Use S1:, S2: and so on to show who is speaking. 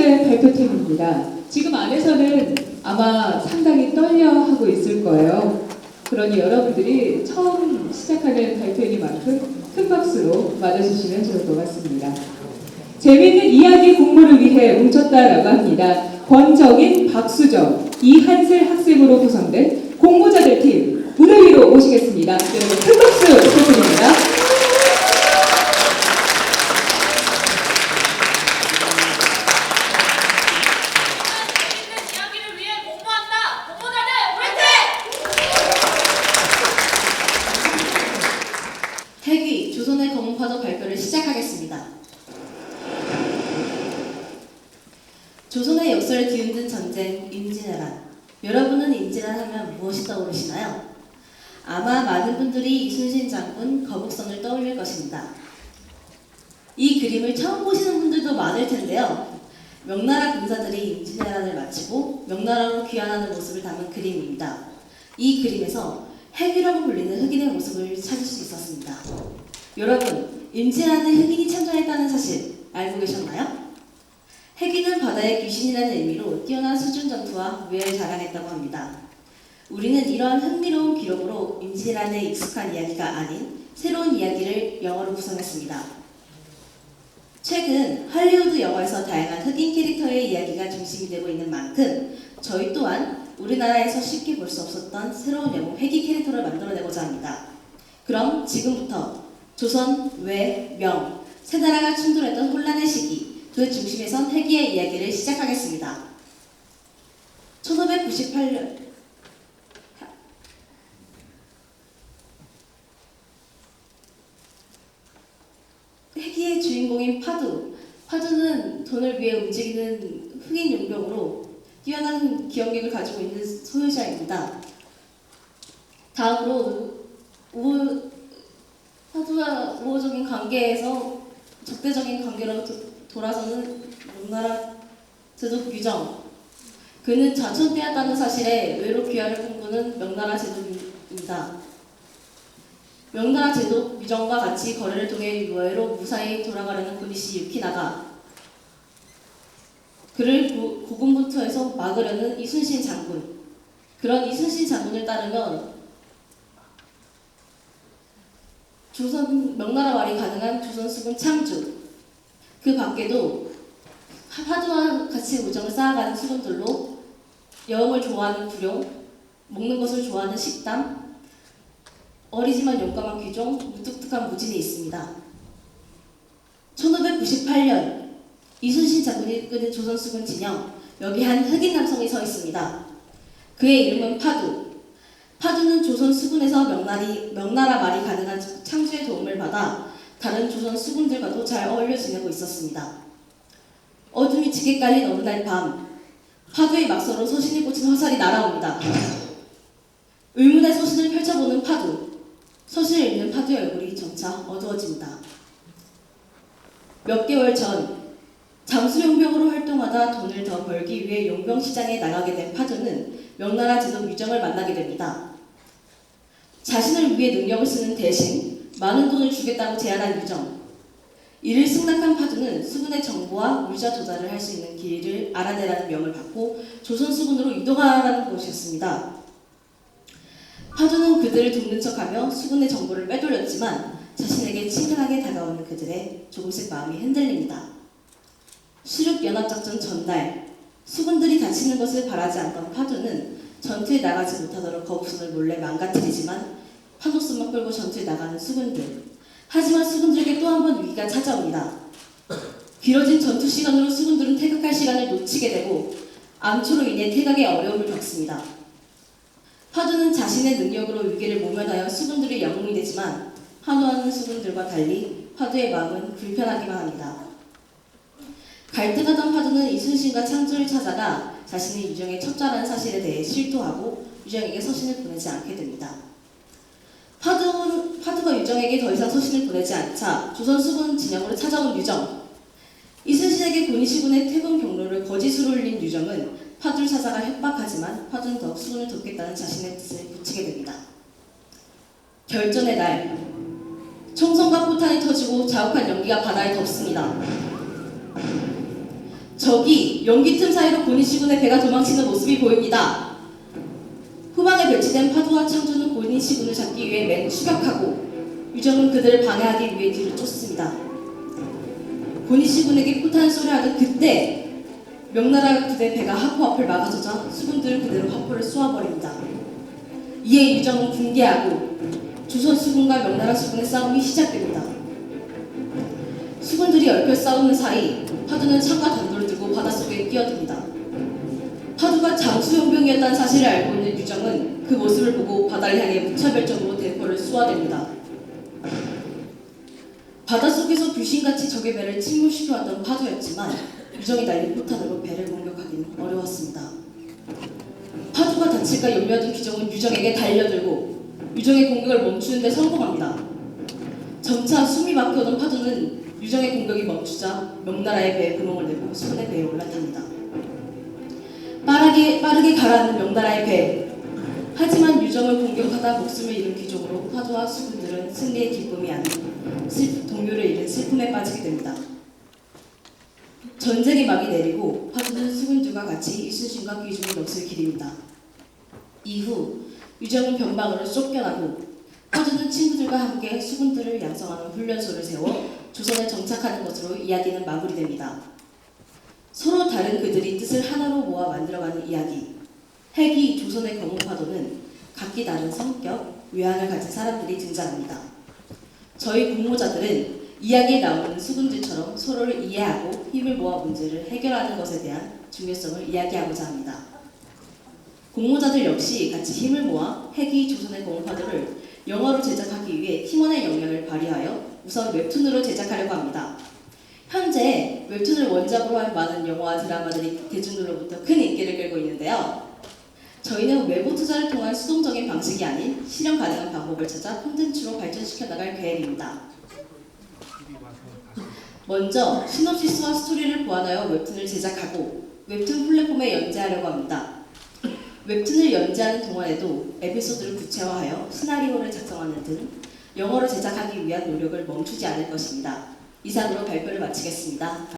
S1: 번째 발표팀입니다. 지금 안에서는 아마 상당히 떨려하고 있을 거예요. 그러니 여러분들이 처음 시작하는 발표이니만큼 큰 박수로 맞아주시면 좋을 것 같습니다. 재미있는 이야기 공모를 위해 뭉쳤다라고 합니다. 권정인, 박수정, 이한슬 학생으로 구성된 공모자들 팀 무대 위로 모시겠습니다. 여러분 큰 박수 부탁드립니다.
S2: 핵위 조선의 검은파도 발표를 시작하겠습니다. 조선의 역사를 뒤흔든 전쟁 임진왜란. 여러분은 임진왜란 하면 무엇이 떠오르시나요? 아마 많은 분들이 이순신 장군 거북선을 떠올릴 것입니다. 이 그림을 처음 보시는 분들도 많을 텐데요. 명나라 군사들이 임진왜란을 마치고 명나라로 귀환하는 모습을 담은 그림입니다. 이 그림에서 핵위라고 불리는 흑인의 모습을 찾을 수 있었습니다. 여러분, 임진왜란에 흑인이 참전했다는 사실 알고 계셨나요? 핵위는 바다의 귀신이라는 의미로 뛰어난 수중 전투와 무예를 자랑했다고 합니다. 우리는 이러한 흥미로운 기록으로 임진왜란에 익숙한 이야기가 아닌 새로운 이야기를 영어로 구성했습니다. 최근 할리우드 영화에서 다양한 흑인 캐릭터의 이야기가 중심이 되고 있는 만큼 저희 또한 우리나라에서 쉽게 볼 수 없었던 새로운 영웅 핵이 캐릭터를 만들어내고자 합니다. 그럼 지금부터 조선, 외, 명, 세 나라가 충돌했던 혼란의 시기, 그 중심에선 핵이의 이야기를 시작하겠습니다. 1598년 핵이의 주인공인 파두. 파두는 돈을 위해 움직이는 흑인 용병으로 뛰어난 기억력을 가지고 있는 소유자입니다. 다음으로 파두와 우호적인 관계에서 적대적인 관계로 돌아서는 명나라 제독 유정. 그는 자천되었다는 사실에 외로 귀화를 꿈꾸는 명나라 제독입니다. 명나라 제독 유정과 같이 거래를 통해 외로 무사히 돌아가려는 고니시 유키나가 그를 고군분투해서 막으려는 이순신 장군. 그런 이순신 장군을 따르면 명나라 말이 가능한 조선수군 창주. 그 밖에도 파두와 같이 우정을 쌓아가는 수군들로 여행을 좋아하는 구룡, 먹는 것을 좋아하는 식당, 어리지만 용감한 귀종, 무뚝뚝한 무진이 있습니다. 1598년 이순신 장군이 이끄는 조선수군 진영, 여기 한 흑인 남성이 서 있습니다. 그의 이름은 파두. 파두는 조선 수군에서 명나라 말이 가능한 창주의 도움을 받아 다른 조선 수군들과도 잘 어울려 지내고 있었습니다. 어둠이 짙게 깔린 어느 날 밤, 파두의 막서로 서신이 꽂힌 화살이 날아옵니다. 의문의 서신을 펼쳐보는 파두. 서신을 읽는 파두의 얼굴이 점차 어두워집니다. 몇 개월 전 장수용병으로 활동하다 돈을 더 벌기 위해 용병 시장에 나가게 된 파두는 명나라 제독 유정을 만나게 됩니다. 자신을 위해 능력을 쓰는 대신 많은 돈을 주겠다고 제안한 유정. 이를 승낙한 파두는 수군의 정보와 물자 조달을 할 수 있는 길을 알아내라는 명을 받고 조선 수군으로 이동하라는 것이었습니다. 파두는 그들을 돕는 척하며 수군의 정보를 빼돌렸지만 자신에게 친근하게 다가오는 그들의 조금씩 마음이 흔들립니다. 수륙연합작전 전날, 수군들이 다치는 것을 바라지 않던 파두는 전투에 나가지 못하도록 거북선을 몰래 망가뜨리지만 판독선만 끌고 전투에 나가는 수군들. 하지만 수군들에게 또 한 번 위기가 찾아옵니다. 길어진 전투 시간으로 수군들은 퇴각할 시간을 놓치게 되고 암초로 인해 퇴각에 어려움을 겪습니다. 파두는 자신의 능력으로 위기를 모면하여 수군들의 영웅이 되지만 환호하는 수군들과 달리 파두의 마음은 불편하기만 합니다. 갈등하던 파두는 이순신과 창조를 찾아가 자신이 유정의 첩자라는 사실에 대해 실토하고 유정에게 서신을 보내지 않게 됩니다. 파두가 유정에게 더 이상 서신을 보내지 않자 조선 수군 진영으로 찾아온 유정. 이순신에게 고니시군의 퇴군 경로를 거짓으로 흘린 유정은 파두를 찾아가 협박하지만 파두는 더욱 수군을 돕겠다는 자신의 뜻을 굳히게 됩니다. 결전의 날, 총성과 포탄이 터지고 자욱한 연기가 바다에 덮습니다. 저기 연기 틈 사이로 고니시군의 배가 도망치는 모습이 보입니다. 후방에 배치된 파도와 창조는 고니시군을 잡기 위해 맨 추격하고 유정은 그들을 방해하기 위해 뒤를 쫓습니다. 고니시군에게 포탄 소리하던 그때 명나라 부대 배가 하포 앞을 막아서자 수군들은 그대로 하포를 쏘아버립니다. 이에 유정은 붕괴하고 조선 수군과 명나라 수군의 싸움이 시작됩니다. 수군들이 얽혀 싸우는 사이 파두는 창과 단도를 들고 바닷속에 뛰어듭니다. 파두가 장수용병이었다는 사실을 알고 있는 유정은 그 모습을 보고 바다를 향해 무차별적으로 대포를 쏘아댑니다. 바닷속에서 귀신같이 적의 배를 침몰시켜왔던 파두였지만 유정이 날린 포탄으로 배를 공격하기는 어려웠습니다. 파두가 다칠까 염려하던 귀정은 유정에게 달려들고 유정의 공격을 멈추는 데 성공합니다. 점차 숨이 막혀오던 파두는 유정의 공격이 멈추자 명나라의 배에 구멍을 내고 수군의 배에 올라탑니다. 빠르게 가라앉는 명나라의 배. 하지만 유정을 공격하다 목숨을 잃은 귀족으로 파두와 수군들은 승리의 기쁨이 아닌 동료를 잃은 슬픔에 빠지게 됩니다. 전쟁의 막이 내리고 파두는 수군들과 같이 이순신과 귀중의 넋을 기립니다. 이후 유정은 변방으로 쫓겨나고 파두는 친구들과 함께 수군들을 양성하는 훈련소를 세워 조선에 정착하는 것으로 이야기는 마무리됩니다. 서로 다른 그들이 뜻을 하나로 모아 만들어가는 이야기. 핵이 조선의 검은파도는 각기 다른 성격, 외향을 가진 사람들이 등장합니다. 저희 공모자들은 이야기에 나오는 수군들처럼 서로를 이해하고 힘을 모아 문제를 해결하는 것에 대한 중요성을 이야기하고자 합니다. 공모자들 역시 같이 힘을 모아 핵이 조선의 검은파도를 영화로 제작하기 위해 팀원의 역량을 발휘하여 우선 웹툰으로 제작하려고 합니다. 현재 웹툰을 원작으로 한 많은 영화와 드라마들이 대중들로부터 큰 인기를 끌고 있는데요. 저희는 외부 투자를 통한 수동적인 방식이 아닌 실현 가능한 방법을 찾아 콘텐츠로 발전시켜 나갈 계획입니다. 먼저 시놉시스와 스토리를 보완하여 웹툰을 제작하고 웹툰 플랫폼에 연재하려고 합니다. 웹툰을 연재하는 동안에도 에피소드를 구체화하여 시나리오를 작성하는 등 영어로 제작하기 위한 노력을 멈추지 않을 것입니다. 이상으로 발표를 마치겠습니다.